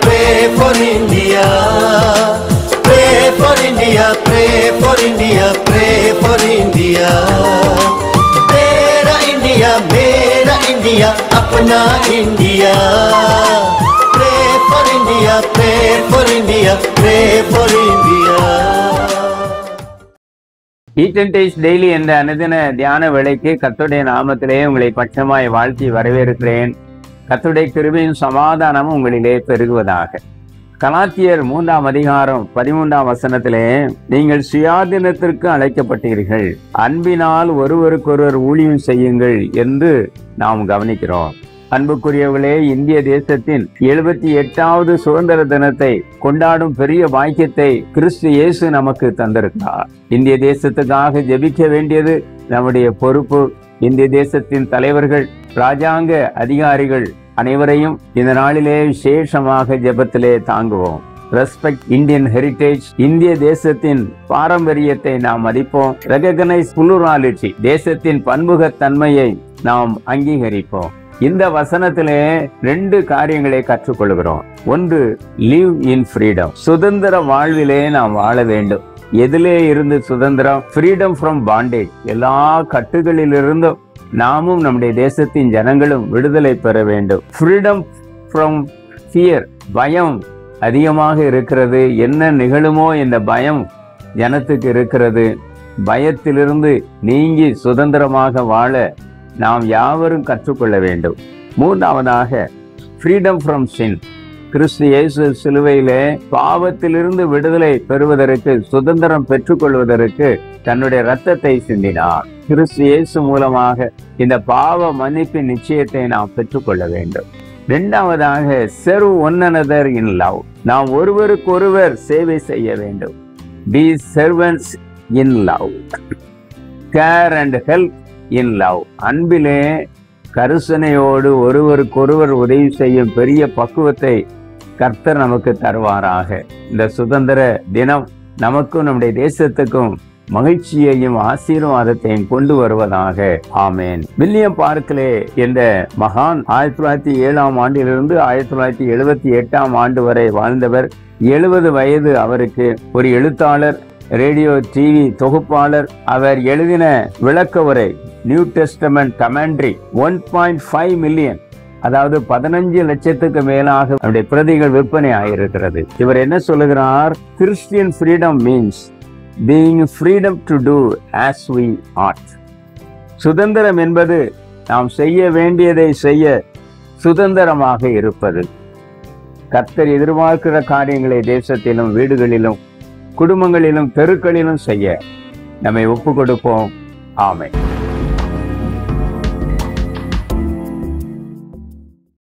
pray for India. Pray for India, pray for India, pray for India. Mera India, apna India. Pray for India, pray for India, pray for India. Eat and taste daily என்ற அனுதின தியான வேளைக்கு கர்த்தருடைய நாமத்திலே உங்களை பட்சமாய் வாழ்த்தி வரவேற்கிறேன். கர்த்தருடைய கிருபையும் சமாதானமும் உங்களிலே பெருகுவதாக. கலாத்தியர் 3ஆம் அதிகாரம் 13ஆம் வசனத்திலே, நீங்கள் சுயாதீனத்திற்கு அழைக்கப்பட்டீர்கள், அன்பினால் ஒருவருக்கொருவர் ஊழியம் செய்யுங்கள் என்று நாம் கவனிக்கிறோம். அன்புக்குரியவர்களே, இந்திய தேசத்தின் 78வது சுதந்திர தினத்தை கொண்டாடும் பெரிய பாக்கியத்தை கிறிஸ்து இயேசு நமக்கு தந்திருக்கிறார். இந்திய தேசத்துக்காக ஜெபிக்க வேண்டியது நம்முடைய பொறுப்பு. இந்திய தேசத்தின் தலைவர்கள், ராஜாங்க அதிகாரிகள் அனைவரையும் இந்த நாளிலே விசேஷமாக ஜெபத்திலே தாங்குவோம். Respect Indian heritage. இந்திய தேசத்தின் பாரம்பரியத்தை நாம் மதிப்போம். ரெகக்னைஸ் புளூராலிட்டி, தேசத்தின் பன்முகத்தன்மையை நாம் அங்கீகரிப்போம். இந்த வசனத்திலே 2 காரியங்களை கற்றுக்கொள்கிறோம். ஒன்று, லிவ் இன் ஃப்ரீடம். சுதந்திர வாழ்விலே நாம் வாழ வேண்டும். எதிலே இருந்து சுதந்திரம்? Freedom from bondage. எல்லா கட்டுகளிலிருந்தும் நாமும் நம்முடைய தேசத்தின் ஜனங்களும் விடுதலை பெற வேண்டும். Freedom from fear. பயம் அதிகமாக இருக்கிறது. என்ன நிகழுமோ என்ற பயம் ஜனத்துக்கு இருக்கிறது. பயத்திலிருந்து நீங்கி சுதந்திரமாக வாழ நாம் யாவரும் கற்றுக்கொள்ள வேண்டும். 3ஆவதாக, ஃப்ரீடம் ஃப்ரம் சின். கிறிஸ்து இயேசு சிலுவையிலே பாவத்திலிருந்து விடுதலை பெறுவதற்கு, சுதந்திரம் பெற்றுக்கொள்வதற்கு தன்னுடைய இரத்தத்தை சிந்தினார். கிறிஸ்து இயேசு மூலமாக இந்த பாவ மன்னிப்பின் நிச்சயத்தை நாம் பெற்றுக்கொள்ள வேண்டும். 2ஆவதாக, serve one another in love. நாம் ஒருவருக்கொருவர் சேவை செய்ய வேண்டும். Be servants in love. Care and help in love. அன்பிலே கருசனையோடு ஒருவருக்கொருவர் உதவி செய்யும் பெரிய பக்குவத்தை கர்த்தர் நமக்கு தருவாராக. இந்த சுதந்திர தினம் நமக்கும் நம்முடைய தேசத்துக்கும் மகிழ்ச்சியையும் ஆசீர்வாதத்தையும் கொண்டு வருவதாக. ஆமேன். வில்லியம் பார்க்லே என்ற மகான் 1907ஆம் ஆண்டிலிருந்து 1978ஆம் ஆண்டு வரை வாழ்ந்தவர். 70 வயது அவருக்கு. ஒரு எழுத்தாளர், ரேடியோ டிவி தொகுப்பாளர். அவர் எழுதின விளக்க உரை நியூ டெஸ்டமெண்ட் கமெண்ட்ரி 1.5 மில்லியன், அதாவது 15 லட்சத்துக்கு மேலாக அவருடைய பிரதிகள் விற்பனை ஆகியிருக்கிறது. இவர் என்ன சொல்லுகிறார்? Christian freedom means being freedom to do as we ought. சுதந்திரம் என்பது நாம் செய்ய வேண்டியதை செய்ய சுதந்திரமாக இருப்பது. கர்த்தர் எதிர்பார்க்கிற காரியங்களை தேசத்திலும் வீடுகளிலும் குடும்பங்களிலும் தெருக்களிலும் செய்ய நம்மை ஒப்பு கொடுப்போம். ஆமென்.